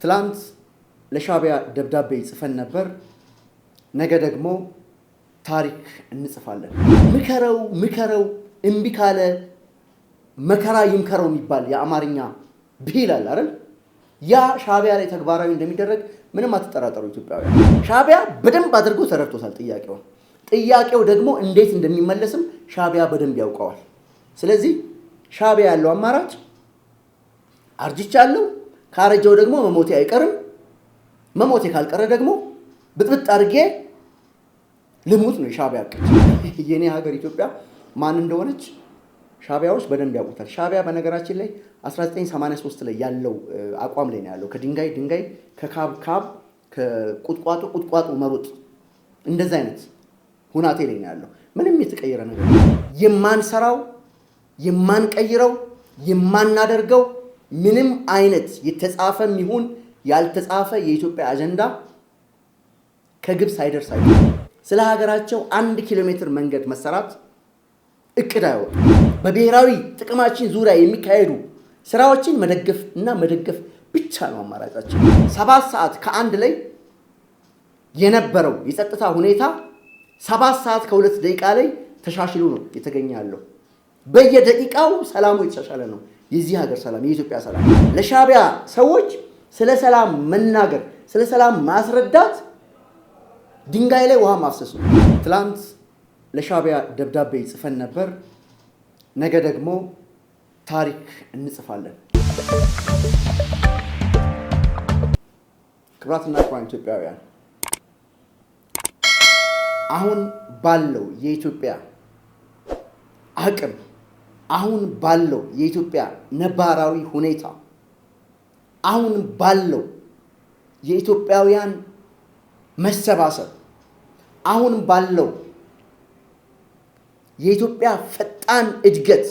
ትላንት ለሻቢያ ደብዳቤ ጽፈን ነበር። ነገ ደግሞ ታሪክ እንጽፋለን። ምከረው እምቢ ካለ መከራ ይምከረው የሚባል የአማርኛ ብሂል አለ አይደል? ያ ሻቢያ ላይ ተግባራዊ እንደሚደረግ ምንም አትጠራጠሩ ኢትዮጵያውያን። ሻቢያ በደንብ አድርጎ ተረድቶታል ጥያቄው ደግሞ እንዴት እንደሚመለስም ሻቢያ በደንብ ያውቀዋል። ስለዚህ ሻቢያ ያለው አማራጭ አርጅቻለሁ፣ ካረጀው ደግሞ መሞቴ አይቀርም፣ መሞቴ ካልቀረ ደግሞ ብጥብጥ አድርጌ ልሙት ነው የሻቢያ እቅድ። የኔ ሀገር ኢትዮጵያ ማን እንደሆነች ሻቢያዎች በደንብ ያውቁታል። ሻቢያ በነገራችን ላይ 1983 ላይ ያለው አቋም ላይ ነው ያለው። ከድንጋይ ከካብ ከቁጥቋጦ መሮጥ እንደዛ አይነት ሁናቴ ላይ ነው ያለው። ምንም የተቀየረ ነገር የማንሰራው የማንቀይረው የማናደርገው ምንም አይነት የተጻፈም ይሁን ያልተጻፈ የኢትዮጵያ አጀንዳ ከግብ ሳይደርስ አይደለም። ስለ ሀገራቸው 1 ኪሎ ሜትር መንገድ መሰራት እቅድ አይወጡ። በብሔራዊ ጥቅማችን ዙሪያ የሚካሄዱ ስራዎችን መደገፍ ብቻ ነው አማራጫችን። 7 ሰዓት ከ1 ላይ የነበረው የጸጥታ ሁኔታ 7 ሰዓት ከ2 ደቂቃ ላይ ተሻሽሎ ነው የተገኘ ያለው። በየደቂቃው ሰላሙ የተሻሻለ ነው። የዚህ ሀገር ሰላም፣ የኢትዮጵያ ሰላም። ለሻቢያ ሰዎች ስለ ሰላም መናገር፣ ስለ ሰላም ማስረዳት ድንጋይ ላይ ውሃ ማፍሰስ ነው። ትላንት ለሻቢያ ደብዳቤ ጽፈን ነበር። ነገ ደግሞ ታሪክ እንጽፋለን። ክቡራትና ክቡራን ኢትዮጵያውያን፣ አሁን ባለው የኢትዮጵያ አቅም፣ አሁን ባለው የኢትዮጵያ ነባራዊ ሁኔታ፣ አሁን ባለው የኢትዮጵያውያን መሰባሰብ፣ አሁን ባለው የኢትዮጵያ ፈጣን እድገት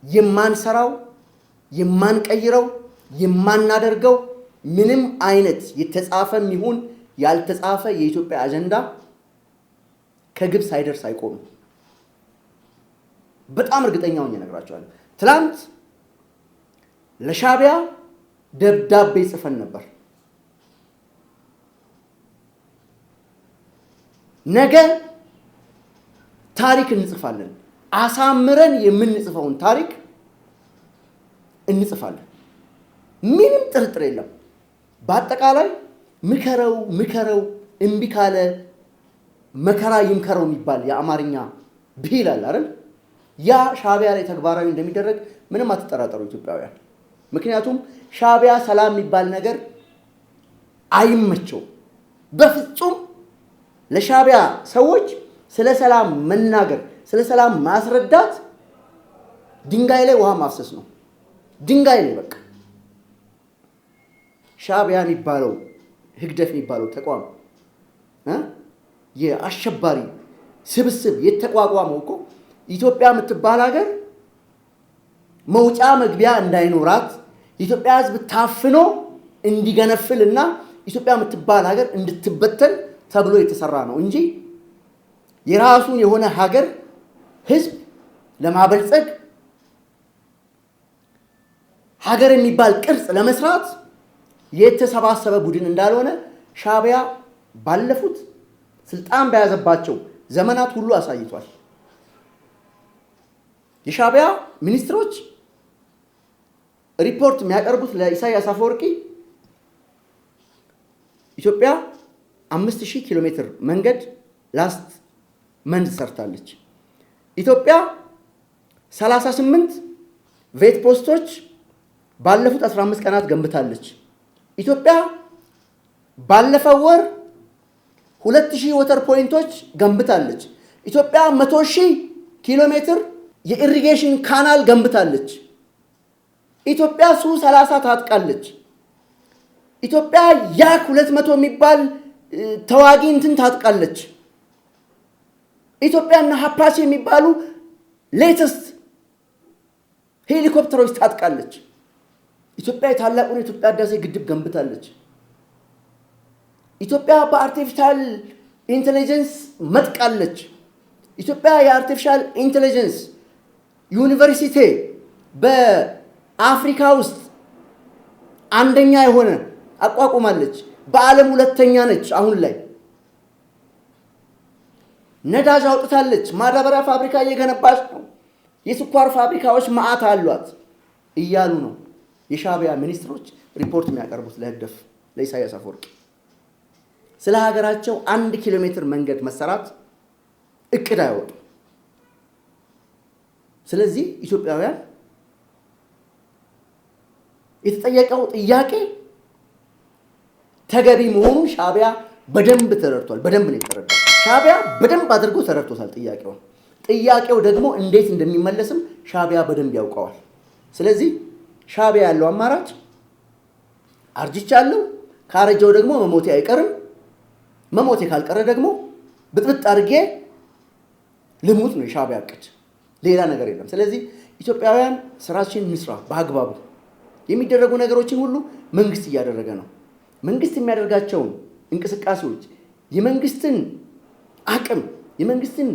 የማንሰራው የማንቀይረው የማናደርገው ምንም አይነት የተጻፈም ይሁን ያልተጻፈ የኢትዮጵያ አጀንዳ ከግብ ሳይደርስ አይቆምም። በጣም እርግጠኛ ሆኜ እነግራቸዋለሁ። ትላንት ለሻቢያ ደብዳቤ ጽፈን ነበር። ነገ ታሪክ እንጽፋለን። አሳምረን የምንጽፈውን ታሪክ እንጽፋለን። ምንም ጥርጥር የለም። በአጠቃላይ ምከረው እምቢ ካለ መከራ ይምከረው የሚባል የአማርኛ ብሂል አለ አይደል? ያ ሻቢያ ላይ ተግባራዊ እንደሚደረግ ምንም አትጠራጠሩ ኢትዮጵያውያን። ምክንያቱም ሻቢያ ሰላም የሚባል ነገር አይመቸው በፍጹም። ለሻቢያ ሰዎች ስለ ሰላም መናገር፣ ስለ ሰላም ማስረዳት ድንጋይ ላይ ውሃ ማፍሰስ ነው። ድንጋይ ላይ በቃ ሻቢያ የሚባለው ህግደፍ የሚባለው ተቋም የአሸባሪ ስብስብ የተቋቋመው እኮ ኢትዮጵያ የምትባል ሀገር መውጫ መግቢያ እንዳይኖራት ኢትዮጵያ ህዝብ ታፍኖ እንዲገነፍልና ኢትዮጵያ የምትባል ሀገር እንድትበተን ተብሎ የተሰራ ነው እንጂ የራሱን የሆነ ሀገር ህዝብ ለማበልጸግ ሀገር የሚባል ቅርጽ ለመስራት የተሰባሰበ ቡድን እንዳልሆነ ሻቢያ ባለፉት ስልጣን በያዘባቸው ዘመናት ሁሉ አሳይቷል። የሻቢያ ሚኒስትሮች ሪፖርት የሚያቀርቡት ለኢሳያስ አፈወርቂ ኢትዮጵያ 5000 ኪሎ ሜትር መንገድ ላስት መንዝ ሰርታለች። ኢትዮጵያ 38 ቬት ፖስቶች ባለፉት 15 ቀናት ገንብታለች። ኢትዮጵያ ባለፈው ወር 2000 ወተር ፖይንቶች ገንብታለች። ኢትዮጵያ 100,000 ኪሎ ሜትር የኢሪጌሽን ካናል ገንብታለች። ኢትዮጵያ ሱ-30 ታጥቃለች። ኢትዮጵያ ያክ 200 የሚባል ተዋጊ እንትን ታጥቃለች። ኢትዮጵያና ሀፓሲ የሚባሉ ሌተስት ሄሊኮፕተሮች ታጥቃለች። ኢትዮጵያ የታላቁን የኢትዮጵያ ህዳሴ ግድብ ገንብታለች። ኢትዮጵያ በአርቲፊሻል ኢንተለጀንስ መጥቃለች። ኢትዮጵያ የአርቲፊሻል ኢንተለጀንስ ዩኒቨርሲቲ በአፍሪካ ውስጥ አንደኛ የሆነ አቋቁማለች። በዓለም ሁለተኛ ነች። አሁን ላይ ነዳጅ አውጥታለች። ማዳበሪያ ፋብሪካ እየገነባች ነው። የስኳር ፋብሪካዎች መዓት አሏት እያሉ ነው የሻዕቢያ ሚኒስትሮች ሪፖርት የሚያቀርቡት ለህደፍ ለኢሳያስ አፈወርቂ። ስለ ሀገራቸው 1 ኪሎ ሜትር መንገድ መሰራት እቅድ አይወጡ። ስለዚህ ኢትዮጵያውያን የተጠየቀው ጥያቄ ተገቢ መሆኑን ሻዕቢያ በደንብ ተረድቷል። በደንብ ነው የተረዳው። ሻዕቢያ በደንብ አድርጎ ተረድቶታል ጥያቄው ደግሞ እንዴት እንደሚመለስም ሻዕቢያ በደንብ ያውቀዋል። ስለዚህ ሻዕቢያ ያለው አማራጭ አርጅቻለሁ፣ ካረጀው ደግሞ መሞቴ አይቀርም፣ መሞቴ ካልቀረ ደግሞ ብጥብጥ አድርጌ ልሙት ነው የሻዕቢያ እቅድ። ሌላ ነገር የለም። ስለዚህ ኢትዮጵያውያን ስራችን እንስራ በአግባቡ። የሚደረጉ ነገሮችን ሁሉ መንግስት እያደረገ ነው። መንግስት የሚያደርጋቸውን እንቅስቃሴዎች የመንግስትን አቅም የመንግስትን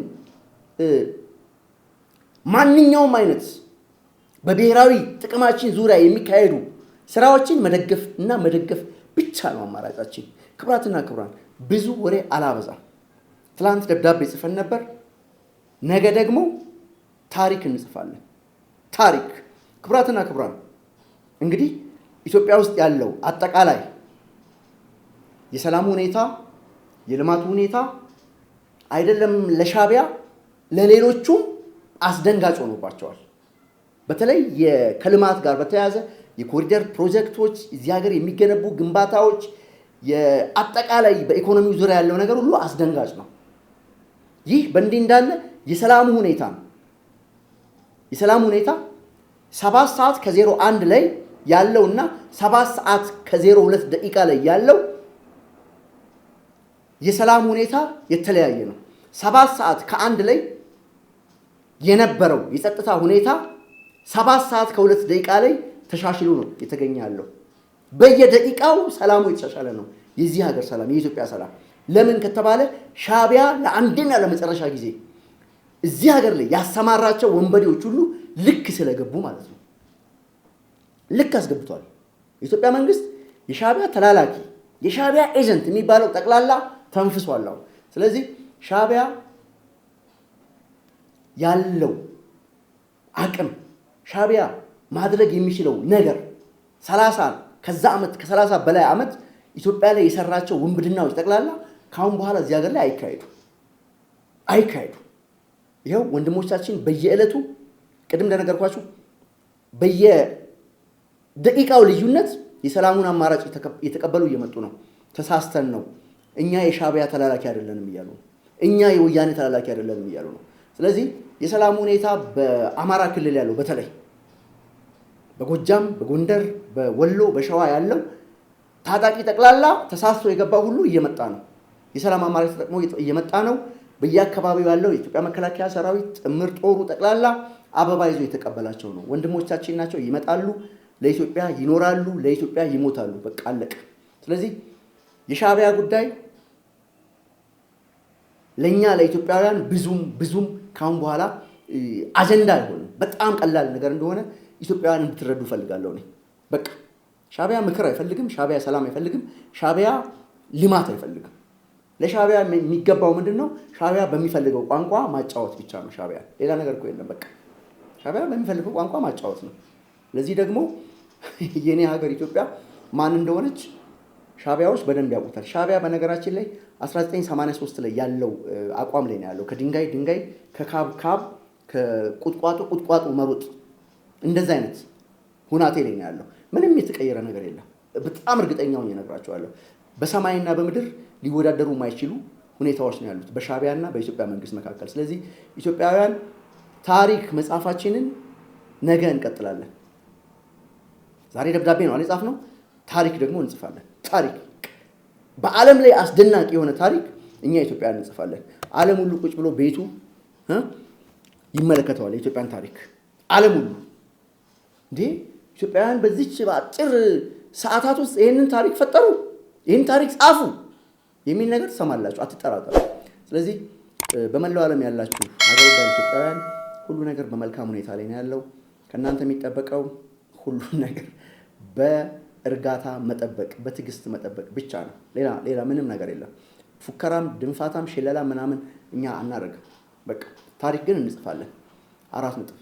ማንኛውም አይነት በብሔራዊ ጥቅማችን ዙሪያ የሚካሄዱ ስራዎችን መደገፍ እና መደገፍ ብቻ ነው አማራጫችን። ክቡራትና ክቡራን ብዙ ወሬ አላበዛም። ትላንት ደብዳቤ ጽፈን ነበር። ነገ ደግሞ ታሪክ እንጽፋለን። ታሪክ ክቡራትና ክቡራን እንግዲህ ኢትዮጵያ ውስጥ ያለው አጠቃላይ የሰላም ሁኔታ የልማቱ ሁኔታ አይደለም ለሻዕቢያ ለሌሎቹም አስደንጋጭ ሆኖባቸዋል። በተለይ ከልማት ጋር በተያያዘ የኮሪደር ፕሮጀክቶች፣ እዚህ ሀገር የሚገነቡ ግንባታዎች፣ የአጠቃላይ በኢኮኖሚው ዙሪያ ያለው ነገር ሁሉ አስደንጋጭ ነው። ይህ በእንዲህ እንዳለ የሰላሙ ሁኔታ 7 ሰዓት ከ01 ላይ ያለውና 7 ሰዓት ከ02 ደቂቃ ላይ ያለው የሰላም ሁኔታ የተለያየ ነው። 7 ሰዓት ከ1 ላይ የነበረው የጸጥታ ሁኔታ 7 ሰዓት ከ2 ደቂቃ ላይ ተሻሽሎ ነው የተገኘ ያለው። በየደቂቃው ሰላሙ የተሻሻለ ነው። የዚህ ሀገር ሰላም፣ የኢትዮጵያ ሰላም ለምን ከተባለ ሻዕቢያ ለአንድና ለመጨረሻ ጊዜ እዚህ ሀገር ላይ ያሰማራቸው ወንበዴዎች ሁሉ ልክ ስለገቡ ማለት ነው። ልክ አስገብቷል። የኢትዮጵያ መንግስት የሻዕቢያ ተላላኪ የሻዕቢያ ኤጀንት የሚባለው ጠቅላላ ተንፍሷል። ስለዚህ ሻዕቢያ ያለው አቅም ሻዕቢያ ማድረግ የሚችለው ነገር 30 ከዛ ዓመት ከ30 በላይ ዓመት ኢትዮጵያ ላይ የሰራቸው ውንብድናዎች ጠቅላላ ካሁን በኋላ እዚህ ሀገር ላይ አይካሄዱ። ይኸው ወንድሞቻችን በየዕለቱ ቅድም እንደነገርኳችሁ በየደቂቃው ልዩነት የሰላሙን አማራጭ የተቀበሉ እየመጡ ነው። ተሳስተን ነው፣ እኛ የሻዕቢያ ተላላኪ አይደለንም እያሉ ነው። እኛ የወያኔ ተላላኪ አይደለንም እያሉ ነው። ስለዚህ የሰላሙ ሁኔታ በአማራ ክልል ያለው በተለይ በጎጃም፣ በጎንደር፣ በወሎ፣ በሸዋ ያለው ታጣቂ ጠቅላላ ተሳስቶ የገባው ሁሉ እየመጣ ነው። የሰላም አማራጭ ተጠቅሞ እየመጣ ነው። በየአካባቢው ያለው የኢትዮጵያ መከላከያ ሰራዊት ጥምር ጦሩ ጠቅላላ አበባ ይዞ የተቀበላቸው ነው። ወንድሞቻችን ናቸው። ይመጣሉ፣ ለኢትዮጵያ ይኖራሉ፣ ለኢትዮጵያ ይሞታሉ። በቃ አለቀ። ስለዚህ የሻዕቢያ ጉዳይ ለኛ ለኢትዮጵያውያን ብዙም ካሁን በኋላ አጀንዳ አይሆንም። በጣም ቀላል ነገር እንደሆነ ኢትዮጵያውያን እንድትረዱ ፈልጋለሁ። በቃ ሻዕቢያ ምክር አይፈልግም። ሻዕቢያ ሰላም አይፈልግም። ሻዕቢያ ልማት አይፈልግም። ለሻዕቢያ የሚገባው ምንድነው? ሻዕቢያ በሚፈልገው ቋንቋ ማጫወት ብቻ ነው። ሻዕቢያ ሌላ ነገር እኮ የለም። በቃ ሻዕቢያ በሚፈልገው ቋንቋ ማጫወት ነው። ለዚህ ደግሞ የኔ ሀገር ኢትዮጵያ ማን እንደሆነች ሻዕቢያዎች በደንብ ያውቁታል። ሻዕቢያ በነገራችን ላይ 1983 ላይ ያለው አቋም ላይ ነው ያለው። ከድንጋይ ከካብ ከቁጥቋጦ መሮጥ እንደዛ አይነት ሁናቴ ላይ ነው ያለው። ምንም የተቀየረ ነገር የለም። በጣም እርግጠኛውን እነግራቸዋለሁ። በሰማይና በምድር ሊወዳደሩ የማይችሉ ሁኔታዎች ነው ያሉት በሻዕቢያና በኢትዮጵያ መንግስት መካከል። ስለዚህ ኢትዮጵያውያን ታሪክ መጻፋችንን ነገ እንቀጥላለን። ዛሬ ደብዳቤ ነው የጻፍነው፣ ታሪክ ደግሞ እንጽፋለን። ታሪክ በዓለም ላይ አስደናቂ የሆነ ታሪክ እኛ ኢትዮጵያውያን እንጽፋለን። ዓለም ሁሉ ቁጭ ብሎ ቤቱ ይመለከተዋል የኢትዮጵያን ታሪክ። ዓለም ሁሉ እንዴ ኢትዮጵያውያን በዚች በአጭር ሰዓታት ውስጥ ይህንን ታሪክ ፈጠሩ፣ ይህን ታሪክ ጻፉ የሚል ነገር ትሰማላችሁ፣ አትጠራጠሩ። ስለዚህ በመላው ዓለም ያላችሁ ሀገር ወዳድ ኢትዮጵያውያን ሁሉ ነገር በመልካም ሁኔታ ላይ ነው ያለው። ከእናንተ የሚጠበቀው ሁሉ ነገር እርጋታ መጠበቅ፣ በትዕግስት መጠበቅ ብቻ ነው። ሌላ ምንም ነገር የለም። ፉከራም ድንፋታም ሽለላ ምናምን እኛ አናደርግም። በቃ ታሪክ ግን እንጽፋለን። 4 ነጥብ